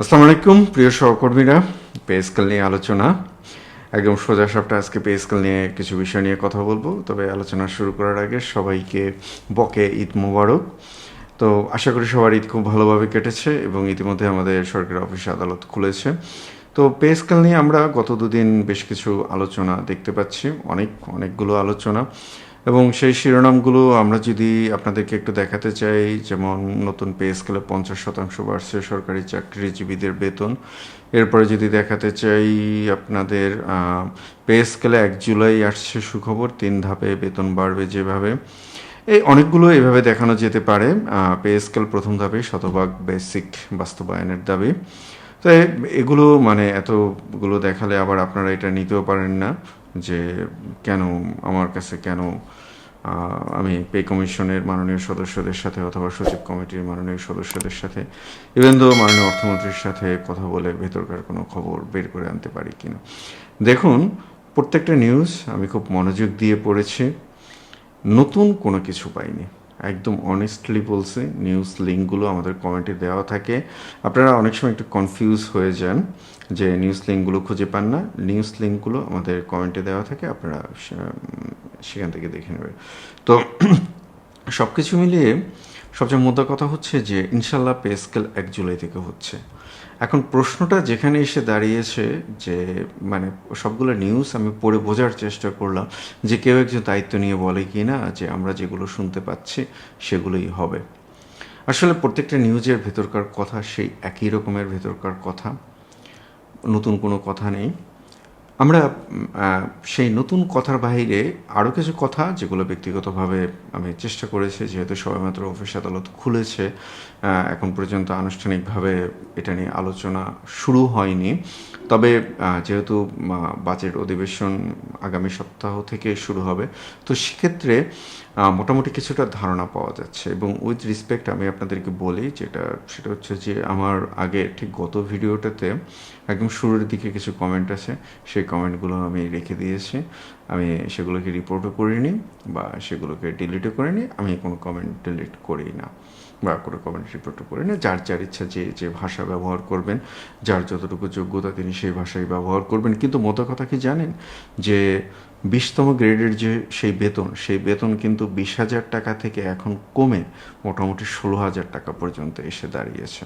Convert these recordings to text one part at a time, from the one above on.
আসসালামু আলাইকুম প্রিয় সহকর্মীরা। পে স্কেল নিয়ে আলোচনা, একদম সোজা সাপটা। আজকে পে স্কেল নিয়ে কিছু বিষয় নিয়ে কথা বলবো, তবে আলোচনা শুরু করার আগে সবাইকে বকে ঈদ মোবারক। তো আশা করি সবার ঈদ খুব ভালোভাবে কেটেছে এবং ইতিমধ্যে আমাদের সরকারি অফিস আদালত খুলেছে। তো পে স্কেল নিয়ে আমরা গত দুদিন বেশ কিছু আলোচনা দেখতে পাচ্ছি, অনেকগুলো আলোচনা, এবং সেই শিরোনামগুলো আমরা যদি আপনাদেরকে একটু দেখাতে চাই, যেমন নতুন পে স্কেলে 50% বাড়ছে সরকারি চাকরিজীবীদের বেতন। এরপরে যদি দেখাতে চাই আপনাদের পে স্কেলে 1 জুলাই আসছে সুখবর, 3 ধাপে বেতন বাড়বে যেভাবে, এই অনেকগুলো এভাবে দেখানো যেতে পারে। পে স্কেল প্রথম ধাপে শতভাগ বেসিক বাস্তবায়নের দাবি। তো এগুলো মানে এতগুলো দেখালে আবার আপনারা এটা নিতেও পারেন না যে কেন আমার কাছে কেন আমি পে কমিশনের মাননীয় সদস্যদের সাথে অথবা সচিব কমিটির মাননীয় সদস্যদের সাথে, ইভেন দো মাননীয় অর্থমন্ত্রীর সাথে কথা বলে ভেতরকার কোনো খবর বের করে আনতে পারি কিনা। দেখুন, প্রত্যেকটা নিউজ আমি খুব মনোযোগ দিয়ে পড়েছি, নতুন কোনো কিছু পাইনি। একদম অনেস্টলি বলছি, নিউজ লিঙ্কগুলো আমাদের কমেন্টে দেওয়া থাকে। আপনারা অনেক সময় একটু কনফিউজ হয়ে যান যে নিউজ লিঙ্কগুলো খুঁজে পান না। নিউজ লিঙ্কগুলো আমাদের কমেন্টে দেওয়া থাকে, আপনারা সেখান থেকে দেখে নেবেন। তো সব কিছু মিলিয়ে সবচেয়ে মোদ্দা কথা হচ্ছে যে ইনশাল্লাহ পে স্কেল 1 জুলাই থেকে হচ্ছে। এখন প্রশ্নটা যেখানে এসে দাঁড়িয়েছে যে মানে সবগুলো নিউজ আমি পড়ে বোঝার চেষ্টা করলাম যে কেউ একজন দায়িত্ব নিয়ে বলে কি না যে আমরা যেগুলো শুনতে পাচ্ছি সেগুলোই হবে। আসলে প্রত্যেকটা নিউজের ভেতরকার কথা সেই একই রকমের ভেতরকার কথা, নতুন কোনো কথা নেই। আমরা সেই নতুন কথার বাইরে আরও কিছু কথা যেগুলো ব্যক্তিগতভাবে আমি চেষ্টা করেছি, যেহেতু সবেমাত্র অফিস আদালত খুলেছে, এখন পর্যন্ত আনুষ্ঠানিকভাবে এটা নিয়ে আলোচনা শুরু হয়নি। তবে যেহেতু বাজেট অধিবেশন আগামী সপ্তাহ থেকে শুরু হবে, তো সেক্ষেত্রে মোটামুটি কিছুটা ধারণা পাওয়া যাচ্ছে। এবং উইথ রেসপেক্ট আমি আপনাদেরকে বলি সেটা হচ্ছে যে আমার আগে ঠিক গত ভিডিওটাতে একদম শুরুর দিকে কিছু কমেন্ট আছে, সেই কমেন্টগুলো আমি রেখে দিয়েছি। আমি সেগুলোকে রিপোর্টও করিনি বা সেগুলোকে ডিলিটও করিনি। আমি কোনো কমেন্ট ডিলিট করি না বা কোনো কমেন্ট রিপোর্টও করি না। যার ইচ্ছা যে ভাষা ব্যবহার করবেন, যার যতটুকু যোগ্যতা তিনি সেই ভাষাই ব্যবহার করবেন। কিন্তু মোদ্দা কথা কি জানেন, যে 20তম গ্রেডের যে সেই বেতন কিন্তু 20,000 টাকা থেকে এখন কমে মোটামুটি 16,000 টাকা পর্যন্ত এসে দাঁড়িয়েছে।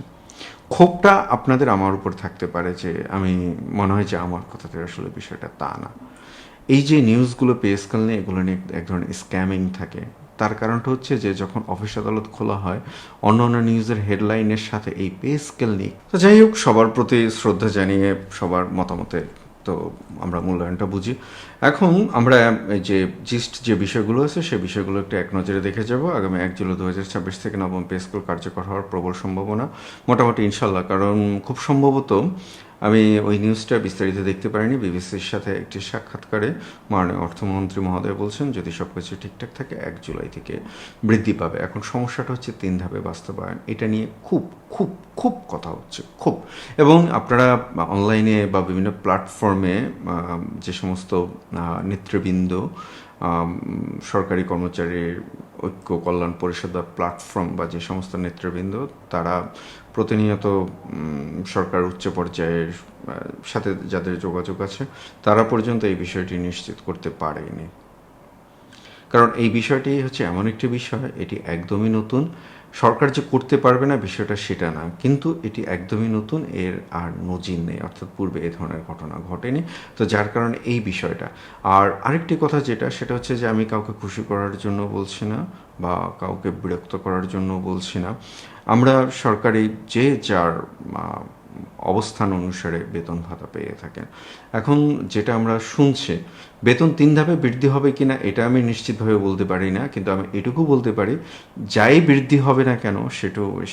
ক্ষোভটা আপনাদের আমার উপর থাকতে পারে যে আমি মনে হয় যে আমার কথাতে আসলে বিষয়টা তা না। এই যে নিউজগুলো পে স্কেল নিয়ে, এগুলো নিয়ে এক ধরনের স্ক্যামিং থাকে। তার কারণটা হচ্ছে যে যখন অফিস আদালত খোলা হয়, অন্য অন্য নিউজের হেডলাইনের সাথে এই পে স্কেল নিয়ে, তো যাই হোক, সবার প্রতি শ্রদ্ধা জানিয়ে সবার মতামতে তো আমরা মূল্যায়নটা বুঝি। এখন আমরা এই যে বিষয়গুলো আছে সেই বিষয়গুলো একটু এক নজরে দেখে যাব। আগামী 1 জুলাই 2026 থেকে নবম পে স্কেল কার্যকর হওয়ার প্রবল সম্ভাবনা, মোটামুটি ইনশাল্লাহ। কারণ খুব সম্ভবত আমি ওই নিউজটা বিস্তারিত দেখতে পারিনি, বিবিসির সাথে একটি সাক্ষাৎকারে মাননীয় অর্থমন্ত্রী মহোদয় বলছেন যদি সব কিছু ঠিকঠাক থাকে 1 জুলাই থেকে বৃদ্ধি পাবে। এখন সমস্যাটা হচ্ছে 3 ধাপে বাস্তবায়ন। এটা নিয়ে খুব খুব খুব কথা হচ্ছে, খুব। এবং আপনারা অনলাইনে বা বিভিন্ন প্ল্যাটফর্মে যে সমস্ত নেতৃবৃন্দ, সরকারি কর্মচারীর ঐক্য কল্যাণ পরিষদ বা প্ল্যাটফর্ম বা যে সমস্ত নেতৃবৃন্দ, তারা প্রতিনিয়ত সরকার উচ্চ পর্যায়ের সাথে যাদের যোগাযোগ আছে, তারা পর্যন্ত এই বিষয়টি নিশ্চিত করতে পারেনি। কারণ এই বিষয়টি হচ্ছে এমন একটি বিষয়, এটি একদমই নতুন। সরকার যে করতে পারবে না বিষয়টা সেটা না, কিন্তু এটি একদমই নতুন, এর আর নজির নেই, অর্থাৎ পূর্বে এ ধরনের ঘটনা ঘটেনি। তো যার কারণে এই বিষয়টা। আর আরেকটি কথা সেটা হচ্ছে যে আমি কাউকে খুশি করার জন্য বলছি না বা কাউকে বিরক্ত করার জন্য বলছি না। আমরা সরকারি যার অবস্থান অনুসারে বেতন ভাতা পেয়ে থাকেন। এখন যেটা আমরা শুনছি, বেতন 3 ধাপে বৃদ্ধি হবে কিনা এটা আমি নিশ্চিতভাবে বলতে পারি না, কিন্তু আমি এটুকু বলতে পারি যাই বৃদ্ধি হবে না কেন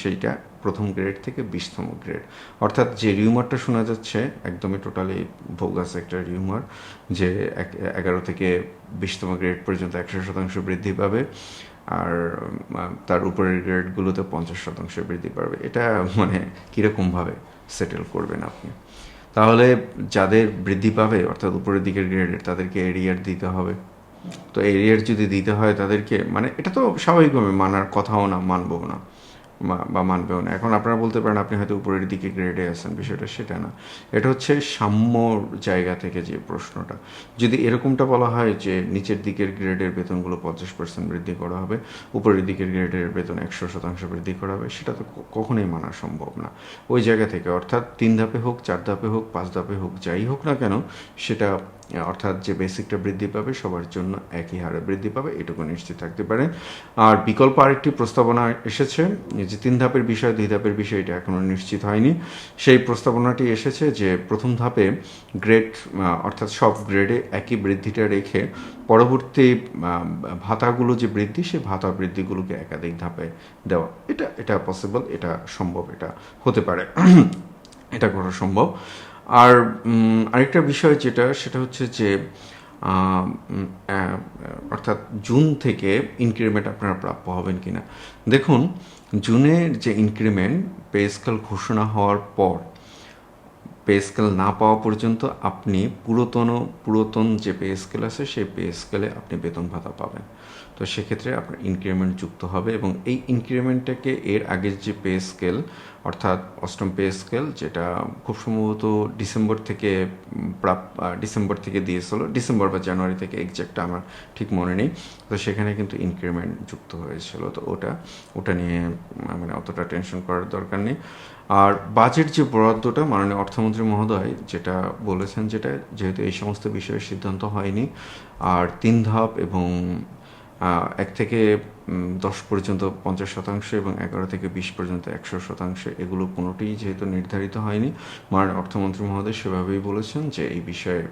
সেইটা প্রথম গ্রেড থেকে 20তম গ্রেড। অর্থাৎ যে রিউমারটা শোনা যাচ্ছে একদমই টোটালি ভোগাস একটা রিউমার, যে 11 থেকে 20তম গ্রেড পর্যন্ত 100% বৃদ্ধি পাবে, আর তার উপরের গ্রেডগুলোতে 50% বৃদ্ধি পাবে। এটা মানে কীরকমভাবে সেটেল করবেন আপনি? তাহলে যাদের বৃদ্ধি পাবে অর্থাৎ উপরের দিকের গ্রেডের, তাদেরকে এরিয়ার দিতে হবে। তো এরিয়ার যদি দিতে হয় তাদেরকে, মানে এটা তো স্বাভাবিকভাবে মানার কথাও না, মানবও না। বা মানবেও না। এখন আপনারা বলতে পারেন আপনি হয়তো উপরের দিকে গ্রেডে আছেন, বিষয়টা সেটা না। এটা হচ্ছে সাম্যর জায়গা থেকে যে প্রশ্নটা। যদি এরকমটা বলা হয় যে নিচের দিকের গ্রেডের বেতনগুলো 50% বৃদ্ধি করা হবে, উপরের দিকের গ্রেডের বেতন 100% বৃদ্ধি করা হবে, সেটা তো কখনোই মানা সম্ভব না। ওই জায়গা থেকে অর্থাৎ 3 ধাপে হোক, 4 ধাপে হোক, 5 ধাপে হোক, যাই হোক না কেন, সেটা অর্থাৎ যে বেসিকটা বৃদ্ধি পাবে সবার জন্য একই হারে বৃদ্ধি পাবে, এটুকু নিশ্চিত থাকতে পারেন। আর বিকল্প আরেকটি প্রস্তাবনা এসেছে যে 3 ধাপের বিষয় 2 ধাপের বিষয়, এটা এখনও নিশ্চিত হয়নি। সেই প্রস্তাবনাটি এসেছে যে প্রথম ধাপে গ্রেড অর্থাৎ সব গ্রেডে একই বৃদ্ধিটা রেখে পরবর্তী ভাতাগুলো যে বৃদ্ধি, সেই ভাতা বৃদ্ধিগুলোকে একাধিক ধাপে দেওয়া। এটা পসিবল, এটা সম্ভব, এটা হতে পারে, এটা করা সম্ভব। আর আরেকটা বিষয় সেটা হচ্ছে যে অর্থাৎ জুন থেকে ইনক্রিমেন্ট আপনারা প্রাপ্য হবেন কিনা। দেখুন, জুনের যে ইনক্রিমেন্ট পে স্কেল ঘোষণা হওয়ার পর পে স্কেল না পাওয়া পর্যন্ত আপনি পুরাতন যে পে স্কেল আছে সেই পে স্কেলে আপনি বেতন ভাতা পাবেন। তো সেক্ষেত্রে আপনার ইনক্রিমেন্ট যুক্ত হবে এবং এই ইনক্রিমেন্টটাকে এর আগের যে পে স্কেল অর্থাৎ অষ্টম পে স্কেল, যেটা খুব সম্ভবত ডিসেম্বর থেকে দিয়েছিল, ডিসেম্বর বা জানুয়ারি থেকে, এক্স্যাক্ট আমার ঠিক মনে নেই। তো সেখানে কিন্তু ইনক্রিমেন্ট যুক্ত হয়েছিল। তো ওটা নিয়ে মানে অতটা টেনশন করার দরকার নেই। আর বাজেট যে বরাদ্দটা মাননীয় অর্থমন্ত্রী মহোদয় যেটা বলেছেন, যেহেতু এই সমস্ত বিষয়ের সিদ্ধান্ত হয়নি, আর 3 ধাপ এবং 1 থেকে 10 পর্যন্ত 50% এবং 11 থেকে 20 পর্যন্ত 100%, এগুলো কোনোটিই যেহেতু নির্ধারিত হয়নি, মাননীয় অর্থমন্ত্রী মহোদয় সেভাবেই বলেছেন যে এই বিষয়ে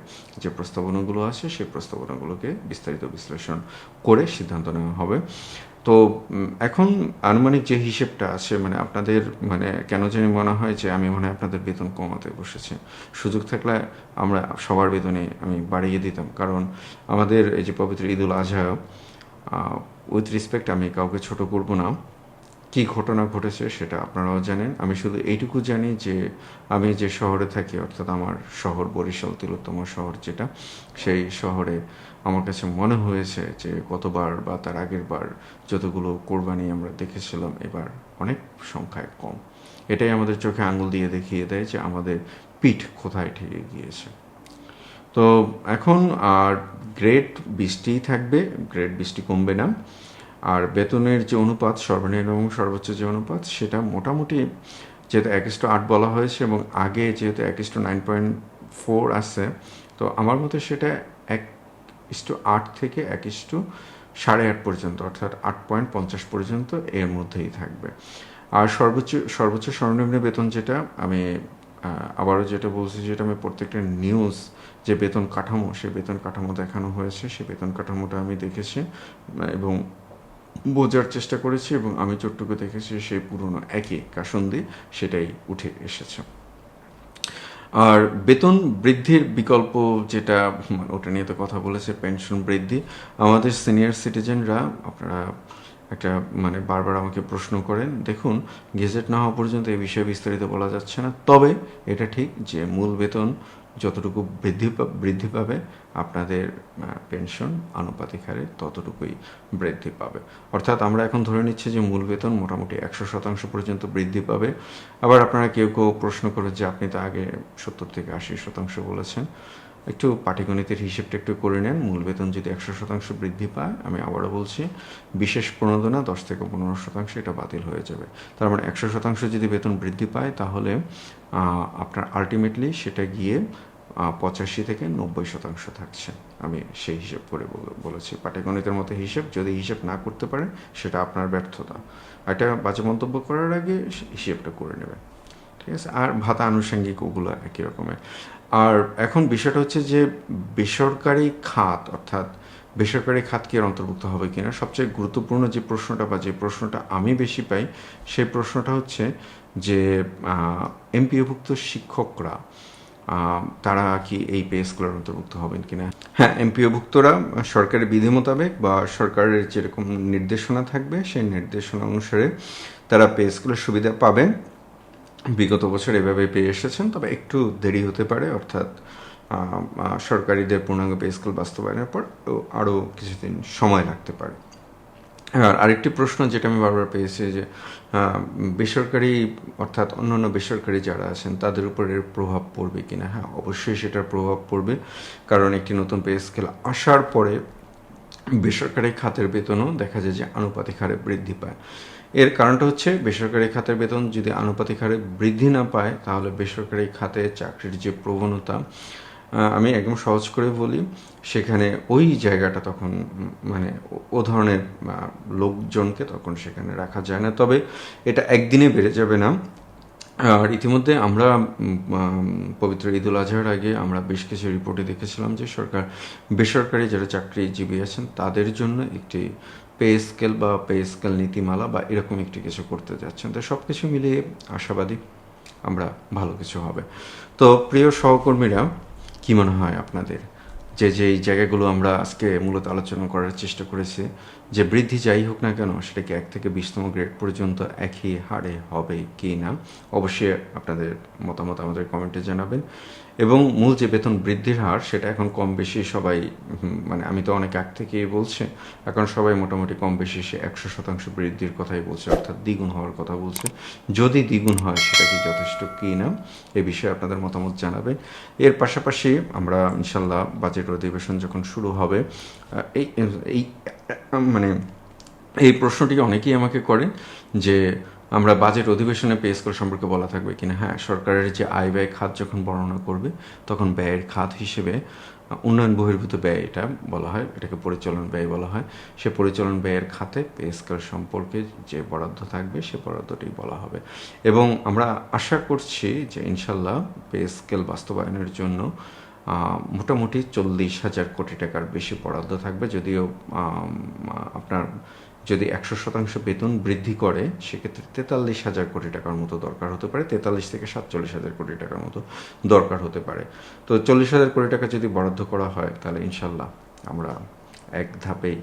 যে প্রস্তাবনাগুলো আছে সেই প্রস্তাবনাগুলোকে বিস্তারিত বিশ্লেষণ করে সিদ্ধান্ত নেওয়া হবে। তো এখন আনুমানিক যে হিসেবটা আছে, মানে আপনাদের মানে কেন জানি মনে হয় যে আমি মনে হয় আপনাদের বেতন কমাতে বসেছি। সুযোগ থাকলে আমরা সবার বেতনে আমি বাড়িয়ে দিতাম, কারণ আমাদের এই যে পবিত্র ঈদুল আজহা, উইথ রেসপেক্ট আমি কাউকে ছোট করব না, কী ঘটনা ঘটেছে সেটা আপনারাও জানেন। আমি শুধু এইটুকু জানি যে আমি যে শহরে থাকি, অর্থাৎ আমার শহর বরিশাল, তিলোত্তম শহর যেটা, সেই শহরে আমার কাছে মনে হয়েছে যে গতবার বা তার আগের বার যতগুলো কোরবানি আমরা দেখেছিলাম, এবার অনেক সংখ্যায় কম। এটাই আমাদের চোখে আঙুল দিয়ে দেখিয়ে দেয় যে আমাদের পিঠ কোথায় ঠেকে গিয়েছে। তো এখন আর গ্রেড 20টিই থাকবে, গ্রেড 20টি কমবে না। আর বেতনের যে অনুপাত, সর্বনিম্ন এবং সর্বোচ্চ যে অনুপাত, সেটা মোটামুটি যেহেতু 1:8 বলা হয়েছে এবং আগে যেহেতু 1:9.4 আছে, তো আমার মতে সেটা 1:8 থেকে 1:8.5 পর্যন্ত, অর্থাৎ 8.50 পর্যন্ত এর মধ্যেই থাকবে। আর সর্বোচ্চ সর্বনিম্ন বেতন যেটা আমি আবারও যেটা বলছি, যেটা আমি প্রত্যেকটা নিউজ যে বেতন কাঠামো, সেই বেতন কাঠামো দেখানো হয়েছে, সেই বেতন কাঠামোটা আমি দেখেছি এবং বোঝার চেষ্টা করেছি, এবং আমি যতটুকু দেখেছি সেই পুরনো একই কাসুন্দি সেটাই উঠে এসেছে। আর বেতন বৃদ্ধির বিকল্প যেটা, ওটা নিয়ে তো কথা বলেছে, পেনশন বৃদ্ধি। আমাদের সিনিয়র সিটিজেনরা, আপনারা একটা মানে বারবার আমাকে প্রশ্ন করেন, দেখুন গেজেট না হওয়া পর্যন্ত এই বিষয়ে বিস্তারিত বলা যাচ্ছে না, তবে এটা ঠিক যে মূল বেতন যতটুকু বৃদ্ধি পাবে, আপনাদের পেনশন আনুপাতিক হারে ততটুকুই বৃদ্ধি পাবে। অর্থাৎ আমরা এখন ধরে নিচ্ছি যে মূল বেতন মোটামুটি 100% পর্যন্ত বৃদ্ধি পাবে। আবার আপনারা কেউ প্রশ্ন করেন যে আপনি তো আগে 70 থেকে 80% বলেছেন। একটু পাটিগণিতের হিসেবটা একটু করে নেন। মূল বেতন যদি 100% বৃদ্ধি পায়, আমি আবারও বলছি, বিশেষ প্রণোদনা 10 থেকে 15% এটা বাতিল হয়ে যাবে। তার মানে 100% যদি বেতন বৃদ্ধি পায়, তাহলে আপনার আলটিমেটলি সেটা গিয়ে 85 থেকে 90% থাকছে। আমি সেই হিসেব করে বলেছি, পাটিগণিতের মতো হিসেব। যদি হিসেব না করতে পারেন, সেটা আপনার ব্যর্থতা। এটা বাজে মন্তব্য করার আগে হিসেবটা করে নেবেন, ঠিক আছে? আর ভাতা আনুষঙ্গিক ওগুলো একই রকমের। আর এখন বিষয়টা হচ্ছে যে বেসরকারি খাত, অর্থাৎ বেসরকারি খাত কি এর অন্তর্ভুক্ত হবে কিনা। সবচেয়ে গুরুত্বপূর্ণ যে প্রশ্নটা বা যে প্রশ্নটা আমি বেশি পাই, সেই প্রশ্নটা হচ্ছে যে এমপিওভুক্ত শিক্ষকরা তারা কি এই পে স্কেলের অন্তর্ভুক্ত হবেন কিনা। হ্যাঁ, এমপিওভুক্তরা সরকারি বিধি মোতাবেক বা সরকারের যেরকম নির্দেশনা থাকবে, সেই নির্দেশনা অনুসারে তারা পে স্কেলের সুবিধা পাবেন। বিগত বছর এভাবে পেয়ে এসেছেন, তবে একটু দেরি হতে পারে, অর্থাৎ সরকারিদের পূর্ণাঙ্গ পে স্কেল বাস্তবায়নের পর আরও কিছুদিন সময় লাগতে পারে। আর আরেকটি প্রশ্ন যেটা আমি বারবার পেয়েছি যে বেসরকারি অর্থাৎ অন্যান্য বেসরকারি যারা আছেন তাদের উপর এর প্রভাব পড়বে কিনা। হ্যাঁ, অবশ্যই সেটার প্রভাব পড়বে, কারণ একটি নতুন পে স্কেল আসার পরে বেসরকারি খাতের বেতনও দেখা যায় যে আনুপাতিক হারে বৃদ্ধি পায়। এর কারণটা হচ্ছে বেসরকারি খাতের বেতন যদি আনুপাতিক হারে বৃদ্ধি না পায় তাহলে বেসরকারি খাতে চাকরির যে প্রবণতা, আমি একদম সহজ করে বলি, সেখানে ওই জায়গাটা তখন মানে ও ধরনের লোকজনকে তখন সেখানে রাখা যায় না। তবে এটা একদিনে বেড়ে যাবে না। আর ইতিমধ্যে আমরা পবিত্র ঈদুল আজহার আগে আমরা বেশ কিছু রিপোর্টে দেখেছিলাম যে সরকার বেসরকারি যারা চাকরিজীবী আছেন তাদের জন্য একটি পে স্কেল বা পে স্কেল নীতিমালা বা এরকম একটি কিছু করতে যাচ্ছেন। তো সব কিছু মিলিয়ে আশাবাদী আমরা ভালো কিছু হবে। তো প্রিয় সহকর্মীরা, কী মনে হয় আপনাদের যে যেই জায়গাগুলো আমরা আজকে মূলত আলোচনা করার চেষ্টা করেছি, যে বৃদ্ধি যাই হোক না কেন সেটা কি 1 থেকে 20তম গ্রেড পর্যন্ত একই হারে হবে কি না? অবশ্যই আপনাদের মতামত আমাদের কমেন্টে জানাবেন। এবং মূল যে বেতন বৃদ্ধির হার সেটা এখন কম বেশি সবাই মানে আমি তো অনেক আগ থেকেই বলছি, এখন সবাই মোটামুটি কম বেশি সে 100% বৃদ্ধির কথাই বলছে, অর্থাৎ দ্বিগুণ হওয়ার কথা বলছে। যদি দ্বিগুণ হয় সেটা কি যথেষ্ট কি না, এ বিষয়ে আপনাদের মতামত জানাবেন। এর পাশাপাশি আমরা ইনশাল্লাহ বাজেট অধিবেশন যখন শুরু হবে, এই এই মানে এই প্রশ্নটি অনেকেই আমাকে করেন যে আমরা বাজেট অধিবেশনে পে স্কেল সম্পর্কে বলা থাকবে কিনা। হ্যাঁ, সরকারের যে আয় ব্যয় খাত যখন বর্ণনা করবে তখন ব্যয়ের খাত হিসেবে উন্নয়ন বহির্ভূত ব্যয় এটা বলা হয়, এটাকে পরিচালন ব্যয় বলা হয়। সে পরিচালন ব্যয়ের খাতে পে স্কেল সম্পর্কে যে বরাদ্দ থাকবে সে বরাদ্দটি বলা হবে। এবং আমরা আশা করছি যে ইনশাল্লাহ পে স্কেল বাস্তবায়নের জন্য মোটামুটি 40,000 কোটি টাকার বেশি বরাদ্দ থাকবে। যদিও আপনার যদি 100% বেতন বৃদ্ধি করে সেক্ষেত্রে 43,000 কোটি টাকার মতো দরকার হতে পারে, 43 থেকে 47,000 কোটি টাকার মতো দরকার হতে পারে। তো 40,000 কোটি টাকা যদি বরাদ্দ করা হয় তাহলে ইনশাল্লাহ আমরা এক ধাপেই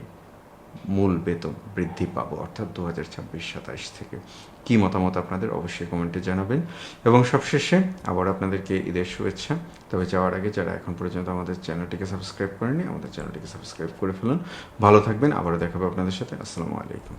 মূল বেতন বৃদ্ধি পাবো, অর্থাৎ 2026-27 থেকে। কি মতামত আপনাদের অবশ্যই কমেন্টে জানাবেন। এবং সবশেষে আবার আপনাদেরকে ঈদের শুভেচ্ছা। তবে যাওয়ার আগে যারা এখন পর্যন্ত আমাদের চ্যানেলটিকে সাবস্ক্রাইব করেনি আমাদের চ্যানেলটিকে সাবস্ক্রাইব করে ফেলুন। ভালো থাকবেন, আবারও দেখাবো আপনাদের সাথে। আসসালামু আলাইকুম।